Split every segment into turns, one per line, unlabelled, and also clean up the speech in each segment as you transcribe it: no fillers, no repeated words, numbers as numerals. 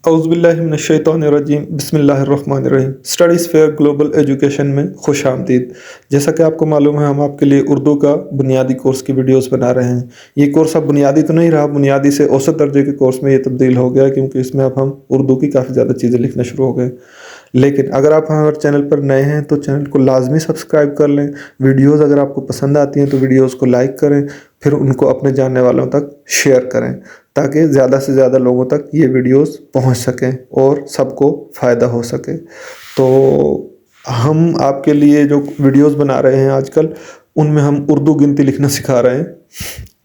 औज़ुबिल्लाहिमिनश्शैतानिर्रजीम बिस्मिल्लाहिर्रहमानिर्रहीम। Studies fair global education में खुश आमदीद। जैसा कि आपको मालूम है, हम आपके लिए उर्दू का बुनियादी कोर्स की वीडियोस बना रहे हैं। ये कोर्स अब बुनियादी तो नहीं रहा, बुनियादी से औसत दर्जे के कोर्स में ये तब्दील हो गया, क्योंकि इसमें अब हम उर्दू की काफ़ी ज़्यादा चीज़ें लिखना शुरू हो गए। लेकिन अगर आप हमारे चैनल पर नए हैं तो चैनल को लाजमी सब्सक्राइब कर लें। वीडियोज़ अगर आपको पसंद आती हैं तो वीडियोज़ को लाइक करें, फिर उनको अपने जानने वालों तक शेयर करें, ताकि ज़्यादा से ज़्यादा लोगों तक ये वीडियोज़ पहुंच सकें और सबको फ़ायदा हो सके। तो हम आपके लिए जो वीडियोज़ बना रहे हैं आजकल, उनमें हम उर्दू गिनती लिखना सिखा रहे हैं।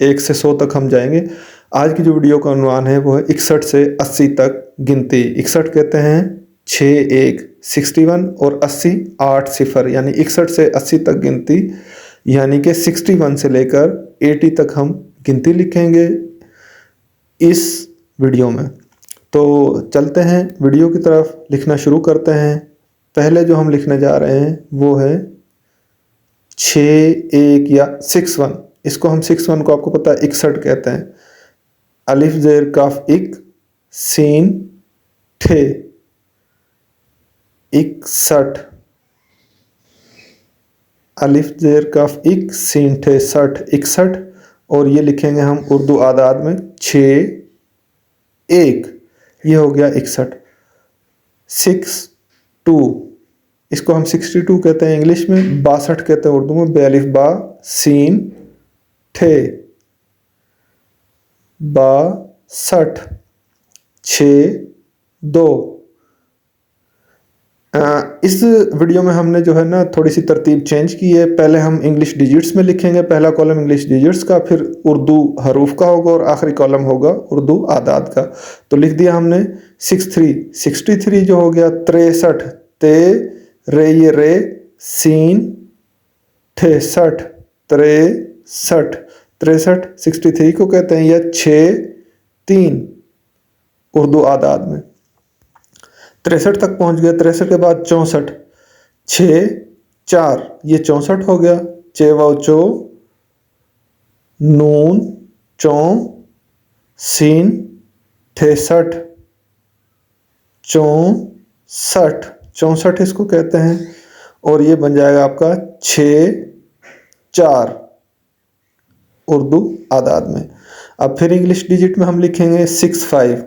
1 से 100 तक हम जाएंगे। आज की जो वीडियो का उन्वान है वो है 61 से 80 तक गिनती। 61 कहते हैं 6 1 61 और 80 8 0, यानी 61 से 80 तक गिनती, यानी कि 61 से लेकर 80 तक हम गिनती लिखेंगे इस वीडियो में। तो चलते हैं वीडियो की तरफ, लिखना शुरू करते हैं। पहले जो हम लिखने जा रहे हैं वो है 6 1 या 61। इसको हम 61 को आपको पता है 61 कहते हैं। अलिफ जेर काफ इक सीन ठे 61। अलिफ जेर काफ इक सीन ठे 60 61। और ये लिखेंगे हम उर्दू आदाद में 6 1। ये हो गया 61। 62, इसको हम 62 कहते हैं इंग्लिश में, 62 कहते हैं उर्दू में। बेअलिफ बा सीन ठे 62 6 2। इस वीडियो में हमने जो है ना थोड़ी सी तरतीब चेंज की है। पहले हम इंग्लिश डिजिट्स में लिखेंगे, पहला कॉलम इंग्लिश डिजिट्स का, फिर उर्दू हरूफ का होगा और आखिरी कॉलम होगा उर्दू आदाद का। तो लिख दिया हमने 63 जो हो गया 63 ते रे ये रे सीन ठे 60 63 63 को कहते हैं, या 6 3 उर्दू आदाद में। 63 तक पहुंच गया। 63 के बाद 64 6 4, ये 64 हो गया। चे वाओ चो नून चौ सीन 63 64 इसको कहते हैं। और ये बन जाएगा आपका 6 4 उर्दू आदाद में। अब फिर इंग्लिश डिजिट में हम लिखेंगे 65,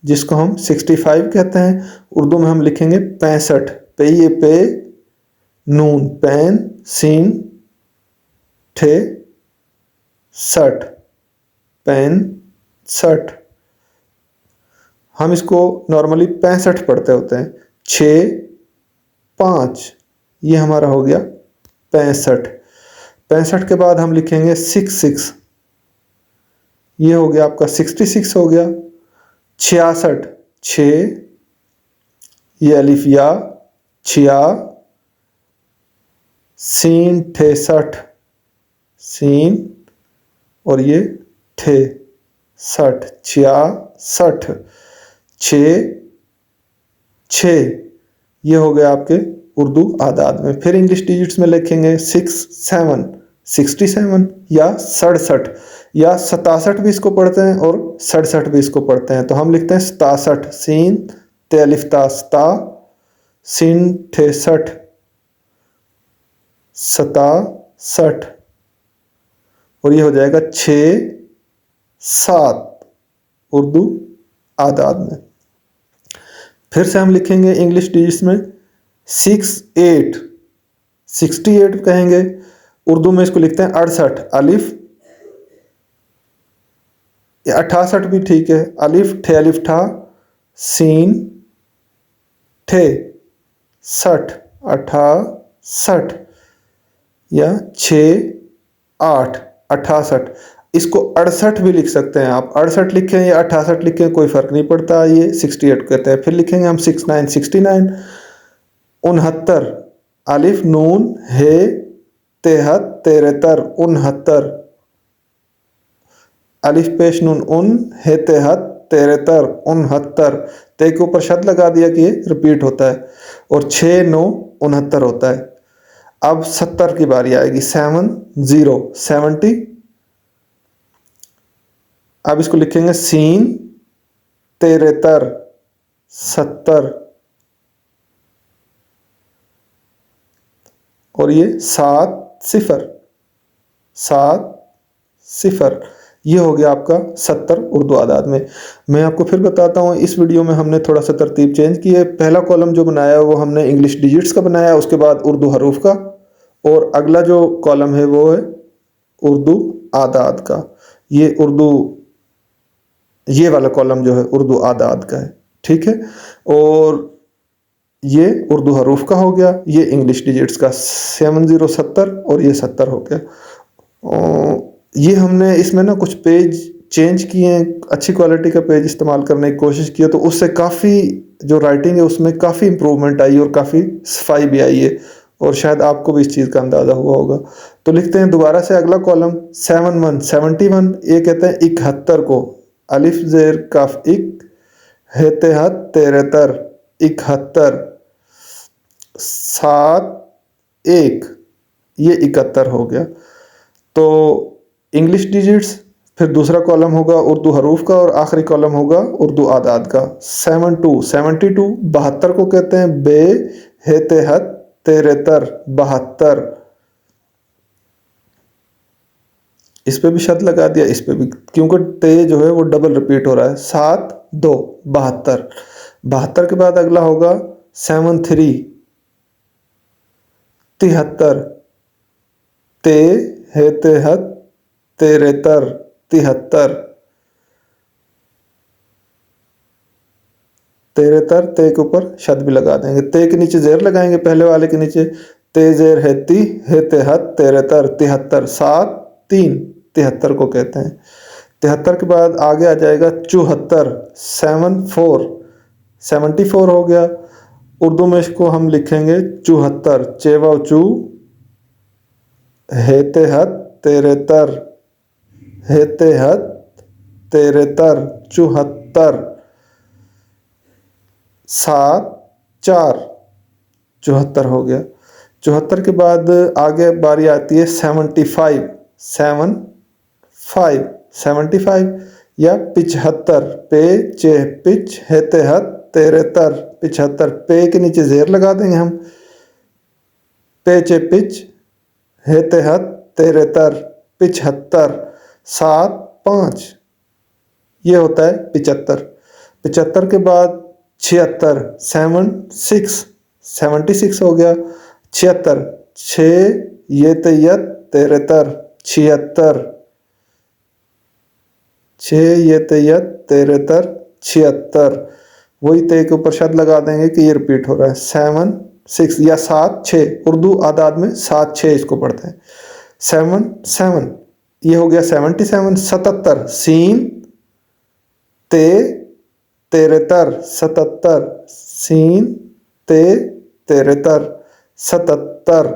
जिसको हम 65 कहते हैं। उर्दू में हम लिखेंगे 65, पे ये पे नून पैन सीन ठे 60 65। हम इसको नॉर्मली 65 पढ़ते होते हैं। 6 5, ये हमारा हो गया 65। 65 के बाद हम लिखेंगे 66, ये हो गया आपका 66 हो गया। 66 6, ये अलिफ या छिया सीन ठे 60 सीन, और ये ठे 60 66 6 6, ये हो गया आपके उर्दू आदाद में। फिर इंग्लिश डिजिट्स में लिखेंगे 6 7 67, या 67, या 67 भी इसको पढ़ते हैं और 67 भी इसको पढ़ते हैं। तो हम लिखते हैं 67 सीन ते अलिफ ता स्ता सीन ठे 60 67, और ये हो जाएगा 6 7 उर्दू आदाद में। फिर से हम लिखेंगे इंग्लिश डिजिट्स में 6 8 68 कहेंगे। उर्दू में इसको लिखते हैं 68 अलिफ, या 68 भी ठीक है। अलिफ ठे अलिफ ठा सीन ठे 60 68, या 6 8 68। इसको 68 भी लिख सकते हैं आप, 68 लिखें या 68 लिखें, कोई फ़र्क नहीं पड़ता। ये 68 कहते हैं। फिर लिखेंगे हम 69 69 69, अलिफ नून हे तेहत तेरेतर 69, अलिफ पेश नून उन हे तेहत तेरेतर 69। ते के ऊपर शब्द लगा दिया कि ये रिपीट होता है, और 6 9 69 होता है। अब 70 की बारी आएगी, 70 70। अब इसको लिखेंगे सीन तेरेतर 70 और ये 7 0 ये हो गया आपका 70 उर्दू आदाद में। मैं आपको फिर बताता हूँ, इस वीडियो में हमने थोड़ा सा तरतीब चेंज की है। पहला कॉलम जो बनाया वो हमने इंग्लिश डिजिट्स का बनाया, उसके बाद उर्दू हरूफ का, और अगला जो कॉलम है वो है उर्दू आदाद का। ये वाला कॉलम जो है उर्दू आदाद का है, ठीक है। और ये उर्दू हरूफ का हो गया, ये इंग्लिश डिजिट्स का 70 और ये 70 हो गया। और ये हमने इसमें ना कुछ पेज चेंज किए हैं, अच्छी क्वालिटी का पेज इस्तेमाल करने की कोशिश की है, तो उससे काफ़ी जो राइटिंग है उसमें काफ़ी इम्प्रूवमेंट आई और काफ़ी सफाई भी आई है, और शायद आपको भी इस चीज़ का अंदाज़ा हुआ होगा। तो लिखते हैं दोबारा से अगला कॉलम 71, ये कहते हैं 71 को, अलिफ जेर काफ इक, हेतेहत तेरेतर, 71, 7 1, ये 71 हो गया। तो इंग्लिश डिजिट्स, फिर दूसरा कॉलम होगा उर्दू हरूफ का, और आखिरी कॉलम होगा उर्दू आदाद का। 72 72 को कहते हैं बे हेतेहत तेरेतर, 72। इस पे भी शद लगा दिया, इस पे भी, क्योंकि ते जो है वो डबल रिपीट हो रहा है। 7 2 72 के बाद अगला होगा 73 73, ते हेतेहत तेरेतर, 73 तेरेतर, ते के ऊपर शद भी लगा देंगे, ते के नीचे जेर लगाएंगे पहले वाले के नीचे, ते जेर हेती हेतेहत तेरेतर, 73 7 3, 73 को कहते हैं। 73 के बाद आगे आ जाएगा 74 74 हो गया। उर्दू में इसको हम लिखेंगे 74, चेवा चू हेतेहत तेरेतर, हेतेहत तेरेतर, 74 7 4, 74 हो गया। 74 के बाद आगे बारी आती है 75 या 75, पे चे पिच हेतेहत तेरेतर, 75, पे के नीचे जेर लगा देंगे हम, पे चे पिच हेतेहत तेरेतर, 75 7 5, ये होता है 75। 75 के बाद 76 76 हो गया। 76 6 ये तैयत तेरेतर, 76 6 ये तैयत तेरेतर, 76। वही ते के ऊपर शद लगा देंगे कि ये रिपीट हो रहा है। 7 6 या 7 6, उर्दू आदाद में 7 6 इसको पढ़ते हैं। 7 7, ये हो गया 77 77, सीन ते तेरेतर, 77 सीन ते तेरेतर, 77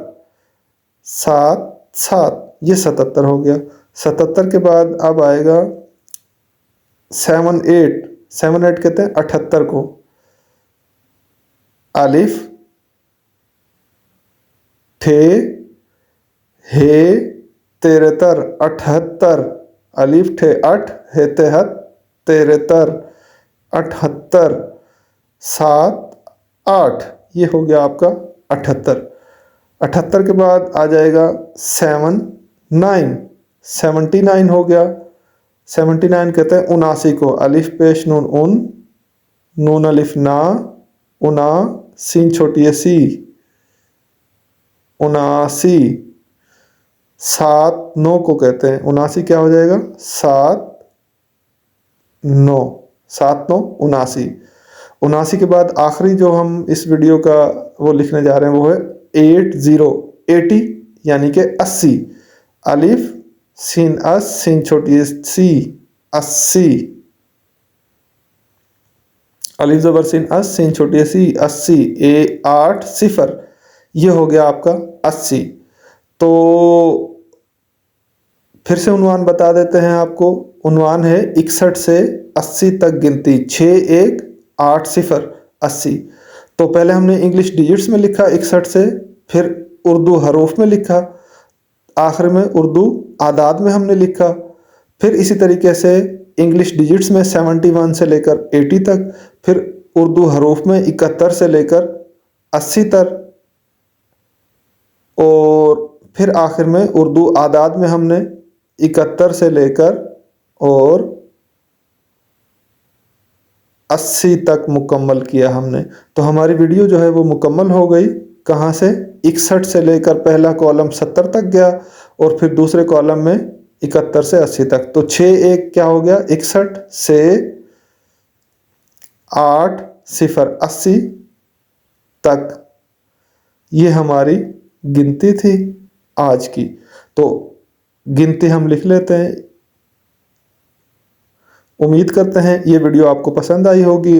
7 7, ये 77 हो गया। 77 के बाद अब आएगा 78 कहते हैं 78 को, अलिफ ठे हे तेरेतर, 78, अलिफ ठे 8 हेतेहत तेरेतर, 78 7 8, ये हो गया आपका 78। 78 के बाद आ जाएगा 79 हो गया। 79 कहते हैं 79 को, अलिफ पेश नून उन, नून अलिफ ना, उना सीन छोटी है सी, 79। 7 9 को कहते हैं 79, क्या हो जाएगा 7 9, 7 9 79। 79 के बाद आखिरी जो हम इस वीडियो का वो लिखने जा रहे हैं वो है 80 यानी कि 80, अलिफ सीन अस सीन छोटी सी, 80, अलिफ जबर सीन अस सीन छोटी सी, 80 8 0, ये हो गया आपका 80। तो फिर से उन्वान बता देते हैं आपको। उन्वान है 61 से 80 तक गिनती, 6 1 8 0 80। तो पहले हमने इंग्लिश डिजिट्स में लिखा 61 से, फिर उर्दू हरूफ में लिखा, आखिर में उर्दू आदाद में हमने लिखा, फिर इसी तरीके से इंग्लिश डिजिट्स में 71 से लेकर 80 तक, फिर उर्दू हरूफ में 71 से लेकर 80 तक, और फिर आखिर में उर्दू आदाद में हमने 71 से लेकर और 80 तक मुकम्मल किया हमने। तो हमारी वीडियो जो है वो मुकम्मल हो गई। कहाँ से? 61 से लेकर पहला कॉलम 70 तक गया और फिर दूसरे कॉलम में 71 से 80 तक। तो 6 1 क्या हो गया? 61 से 8 0 80 तक। ये हमारी गिनती थी आज की। तो गिनती हम लिख लेते हैं। उम्मीद करते हैं ये वीडियो आपको पसंद आई होगी।